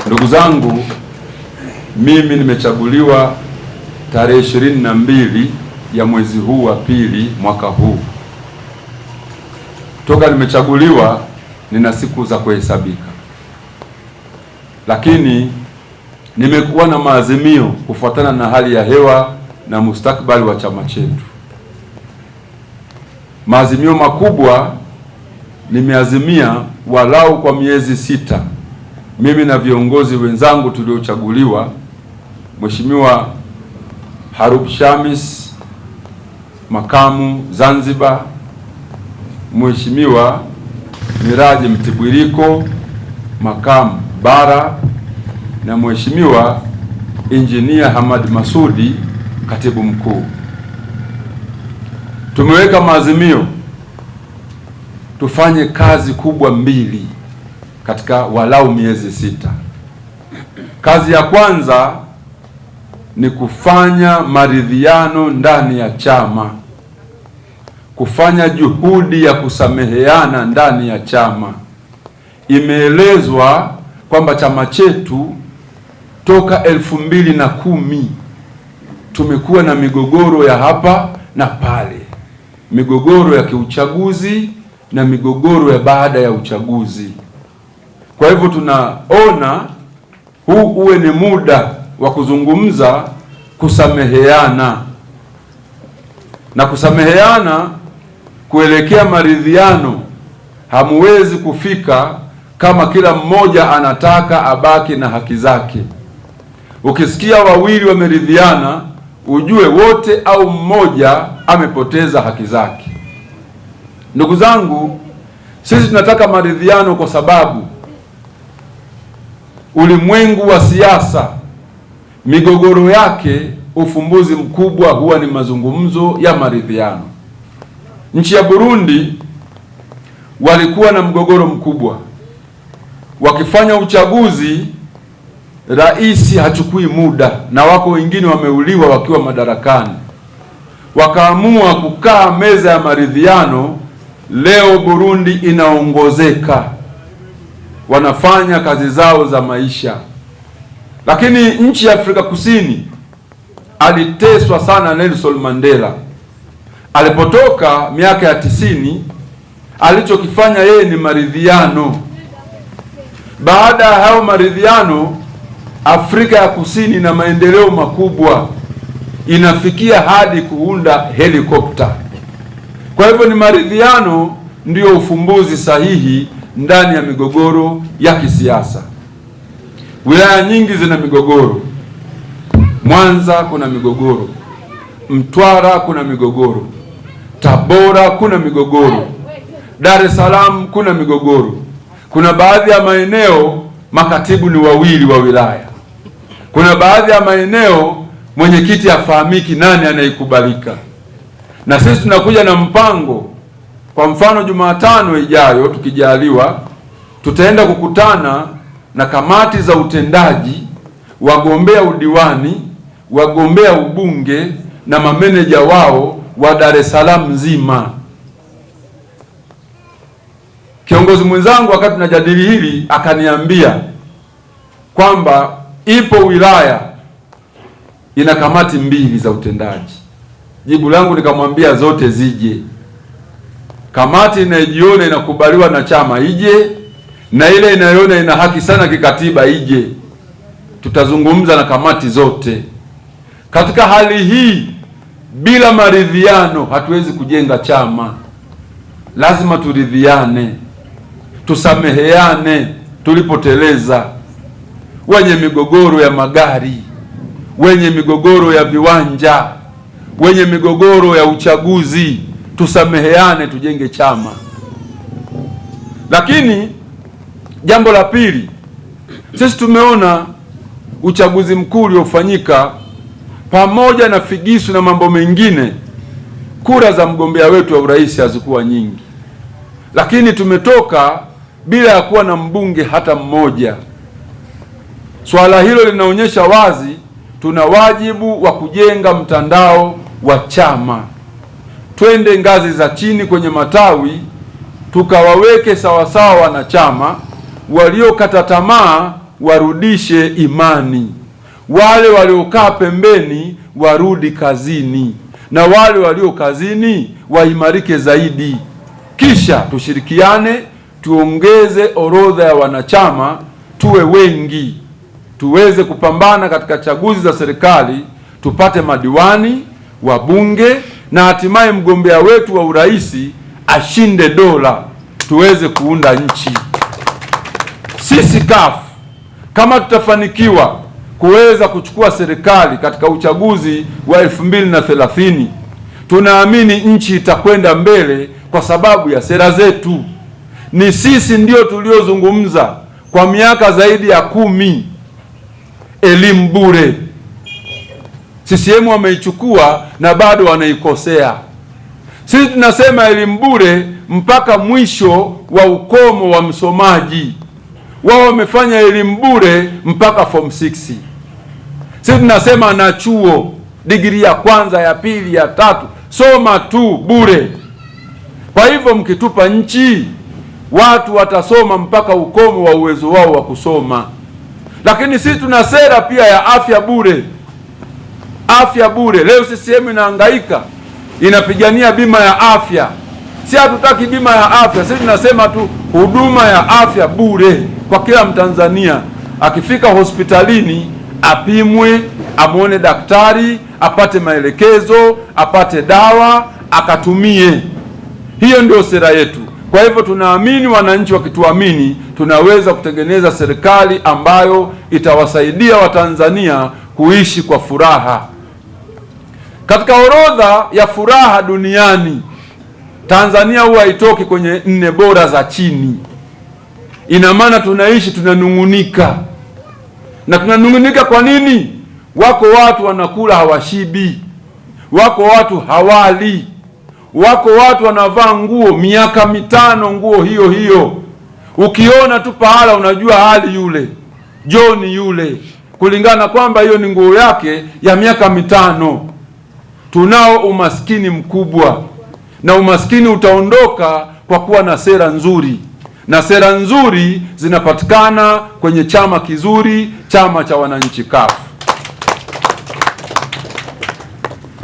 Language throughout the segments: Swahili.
Ndugu zangu, mimi nimechaguliwa tarehe 22 ya mwezi huu wa pili mwaka huu. Toka nimechaguliwa nina siku za kuhesabika, lakini nimekuwa na maazimio kufuatana na hali ya hewa na mustakabali wa chama chetu. Maazimio makubwa nimeazimia walau kwa miezi 6, mimi na viongozi wenzangu tuliochaguliwa, Mheshimiwa Harub Shamis makamu Zanzibar, Mheshimiwa Miraji Mtibwiriko makamu bara, na Mheshimiwa Injinia Hamad Masudi katibu mkuu. Tumeweka maazimio tufanye kazi kubwa mbili katika walau miezi 6. Kazi ya kwanza ni kufanya maridhiano ndani ya chama, kufanya juhudi ya kusameheana ndani ya chama. Imeelezwa kwamba chama chetu toka 2010 tumekuwa na migogoro ya hapa na pale, migogoro ya kiuchaguzi na migogoro ya baada ya uchaguzi. Kwa hivyo tunaona huu uwe ni muda wa kuzungumza kusameheana, na kusameheana kuelekea maridhiano hamuwezi kufika kama kila mmoja anataka abaki na haki zake. Ukisikia wawili wameridhiana, ujue wote au mmoja amepoteza haki zake. Ndugu zangu, sisi tunataka maridhiano kwa sababu ulimwengu wa siasa, migogoro yake, ufumbuzi mkubwa huwa ni mazungumzo ya maridhiano. Nchi ya Burundi walikuwa na mgogoro mkubwa, wakifanya uchaguzi rais hachukui muda, na wako wengine wameuliwa wakiwa madarakani. Wakaamua kukaa meza ya maridhiano. Leo Burundi inaongozeka, wanafanya kazi zao za maisha. Lakini nchi ya Afrika Kusini aliteswa sana Nelson Mandela. Alipotoka miaka ya 90, alichokifanya yeye ni maridhiano. Baada ya hayo maridhiano, Afrika ya Kusini ina maendeleo makubwa, inafikia hadi kuunda helikopta. Kwa hivyo ni maridhiano ndio ufumbuzi sahihi ndani ya migogoro ya kisiasa. Wilaya nyingi zina migogoro. Mwanza kuna migogoro, Mtwara kuna migogoro, Tabora kuna migogoro, Dar es Salaam kuna migogoro. Kuna baadhi ya maeneo makatibu ni wawili wa wilaya. Kuna baadhi ya maeneo mwenyekiti hafahamiki nani anayekubalika. Na sisi tunakuja na mpango. Kwa mfano, Jumatano ijayo tukijaliwa, tutaenda kukutana na kamati za utendaji, wagombea udiwani, wagombea ubunge na mameneja wao wa Dar es Salaam nzima. Kiongozi mwenzangu wakati tunajadili hili akaniambia kwamba ipo wilaya ina kamati 2 za utendaji. Jibu langu nikamwambia zote zije. Kamati inayojiona inakubaliwa na chama ije, na ile inayoona ina haki sana kikatiba ije. Tutazungumza na kamati zote. Katika hali hii, bila maridhiano hatuwezi kujenga chama. Lazima turidhiane, tusameheane tulipoteleza. Wenye migogoro ya magari, wenye migogoro ya viwanja, wenye migogoro ya uchaguzi, tusameheane tujenge chama. Lakini jambo la pili, sisi tumeona uchaguzi mkuu uliofanyika, pamoja na figisu na mambo mengine, kura za mgombea wetu wa urais hazikuwa nyingi, lakini tumetoka bila ya kuwa na mbunge hata mmoja. Swala hilo linaonyesha wazi tuna wajibu wa kujenga mtandao wa chama. Twende ngazi za chini kwenye matawi, tukawaweke sawasawa wanachama. Waliokata tamaa warudishe imani, wale waliokaa pembeni warudi kazini, na wale walio kazini waimarike zaidi. Kisha tushirikiane, tuongeze orodha ya wanachama, tuwe wengi, tuweze kupambana katika chaguzi za serikali, tupate madiwani, wabunge, na hatimaye mgombea wetu wa urais ashinde dola, tuweze kuunda nchi. Sisi CUF kama tutafanikiwa kuweza kuchukua serikali katika uchaguzi wa 2030, tunaamini nchi itakwenda mbele kwa sababu ya sera zetu. Ni sisi ndio tuliozungumza kwa miaka zaidi ya 10 elimu bure. CCM wameichukua na bado wanaikosea. Sisi tunasema elimu bure mpaka mwisho wa ukomo wa msomaji. Wao wamefanya elimu bure mpaka form 6. Sisi tunasema na chuo, digrii ya kwanza, ya pili, ya tatu, soma tu bure. Kwa hivyo mkitupa nchi, watu watasoma mpaka ukomo wa uwezo wao wa kusoma. Lakini sisi tuna sera pia ya afya bure. Afya bure. Leo CCM inahangaika, inapigania bima ya afya. Si hatutaki bima ya afya, sisi tunasema tu huduma ya afya bure kwa kila Mtanzania. Akifika hospitalini apimwe, amwone daktari, apate maelekezo, apate dawa, akatumie. Hiyo ndio sera yetu. Kwa hivyo tunaamini, wananchi wakituamini, tunaweza kutengeneza serikali ambayo itawasaidia Watanzania kuishi kwa furaha. Katika orodha ya furaha duniani, Tanzania huwa haitoki kwenye 4 bora za chini. Ina maana tunaishi tunanung'unika. Na tunanung'unika kwa nini? Wako watu wanakula hawashibi, wako watu hawali, wako watu wanavaa nguo miaka 5 nguo hiyo hiyo. Ukiona tu pahala unajua hali yule John yule, kulingana kwamba hiyo ni nguo yake ya miaka 5. Tunao umaskini mkubwa, na umaskini utaondoka kwa kuwa na sera nzuri, na sera nzuri zinapatikana kwenye chama kizuri, chama cha wananchi CUF.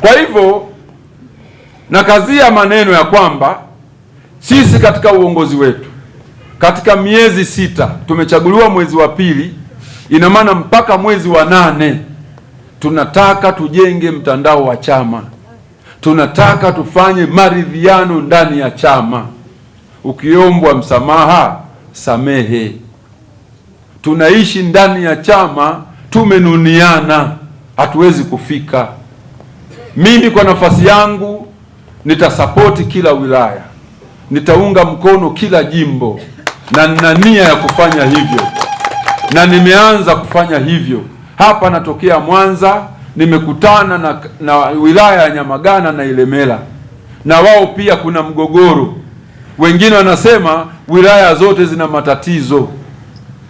Kwa hivyo nakazia maneno ya kwamba sisi katika uongozi wetu, katika miezi 6 tumechaguliwa mwezi wa 2, ina maana mpaka mwezi wa 8 tunataka tujenge mtandao wa chama. Tunataka tufanye maridhiano ndani ya chama. Ukiombwa msamaha, samehe. Tunaishi ndani ya chama, tumenuniana, hatuwezi kufika. Mimi kwa nafasi yangu nitasapoti kila wilaya, nitaunga mkono kila jimbo, na nina nia ya kufanya hivyo, na nimeanza kufanya hivyo. Hapa natokea Mwanza, nimekutana na wilaya ya Nyamagana na Ilemela, na wao pia kuna mgogoro. Wengine wanasema wilaya zote zina matatizo.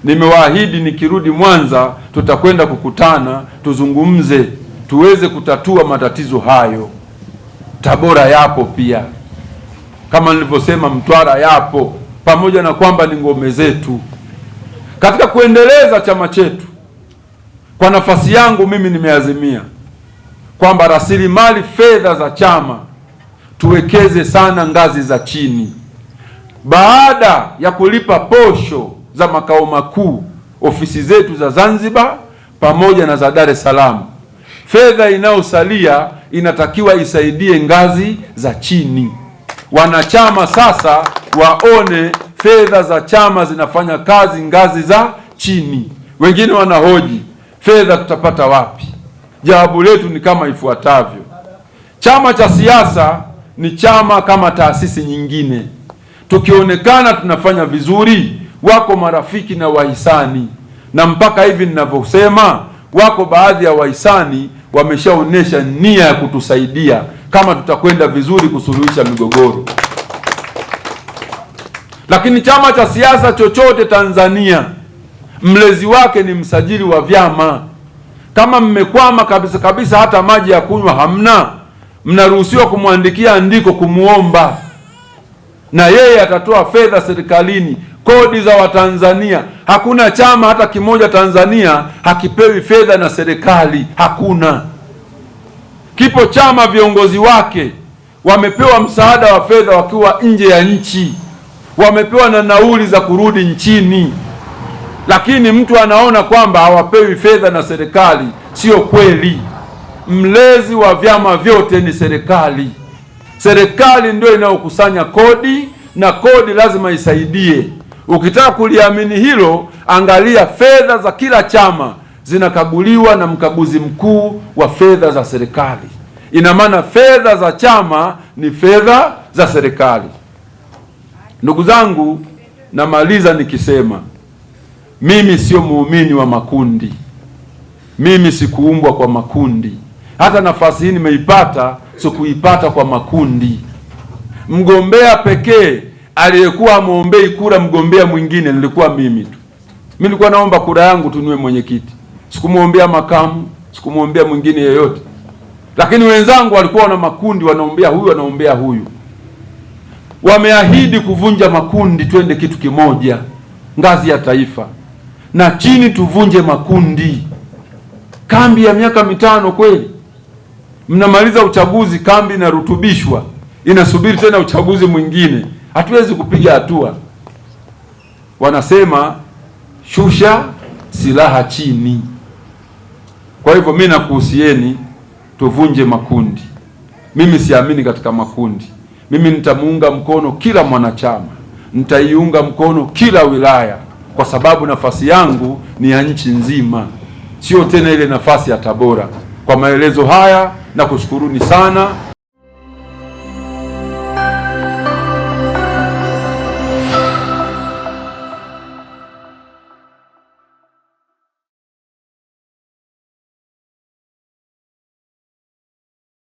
Nimewaahidi nikirudi Mwanza tutakwenda kukutana, tuzungumze, tuweze kutatua matatizo hayo. Tabora yapo pia, kama nilivyosema, Mtwara yapo, pamoja na kwamba ni ngome zetu. Katika kuendeleza chama chetu, kwa nafasi yangu mimi nimeazimia kwamba rasilimali fedha za chama tuwekeze sana ngazi za chini. Baada ya kulipa posho za makao makuu, ofisi zetu za Zanzibar pamoja na za Dar es Salaam, fedha inayosalia inatakiwa isaidie ngazi za chini. Wanachama sasa waone fedha za chama zinafanya kazi ngazi za chini. Wengine wanahoji fedha tutapata wapi? Jawabu letu ni kama ifuatavyo. Chama cha siasa ni chama kama taasisi nyingine. Tukionekana tunafanya vizuri, wako marafiki na wahisani, na mpaka hivi ninavyosema, wako baadhi ya wahisani wameshaonesha nia ya kutusaidia kama tutakwenda vizuri kusuluhisha migogoro. Lakini chama cha siasa chochote Tanzania, mlezi wake ni msajili wa vyama. Kama mmekwama kabisa kabisa, hata maji ya kunywa hamna, mnaruhusiwa kumwandikia andiko kumuomba, na yeye atatoa fedha serikalini kodi za Watanzania. Hakuna chama hata kimoja Tanzania hakipewi fedha na serikali, hakuna. Kipo chama viongozi wake wamepewa msaada wa fedha wakiwa nje ya nchi, wamepewa na nauli za kurudi nchini, lakini mtu anaona kwamba hawapewi fedha na serikali. Sio kweli. Mlezi wa vyama vyote ni serikali. Serikali ndio inayokusanya kodi, na kodi lazima isaidie. Ukitaka kuliamini hilo, angalia fedha za kila chama zinakaguliwa na mkaguzi mkuu wa fedha za serikali. Ina maana fedha za chama ni fedha za serikali. Ndugu zangu, namaliza nikisema mimi sio muumini wa makundi. Mimi sikuumbwa kwa makundi. Hata nafasi hii nimeipata, sikuipata kwa makundi. Mgombea pekee aliyekuwa amwombei kura mgombea mwingine nilikuwa mimi tu. Mimi nilikuwa naomba kura yangu tu niwe mwenyekiti. Sikumwombea makamu, sikumwombea mwingine yeyote. Lakini wenzangu walikuwa na makundi, wanaombea huyu, wanaombea huyu. Wameahidi kuvunja makundi, twende kitu kimoja ngazi ya taifa. Na chini tuvunje makundi. Kambi ya miaka 5 kweli? Mnamaliza uchaguzi, kambi inarutubishwa, inasubiri tena uchaguzi mwingine. Hatuwezi kupiga hatua. Wanasema shusha silaha chini. Kwa hivyo mimi nakuhusieni tuvunje makundi. Mimi siamini katika makundi. Mimi nitamuunga mkono kila mwanachama, nitaiunga mkono kila wilaya, kwa sababu nafasi yangu ni ya nchi nzima, sio tena ile nafasi ya Tabora. Kwa maelezo haya na kushukuruni sana.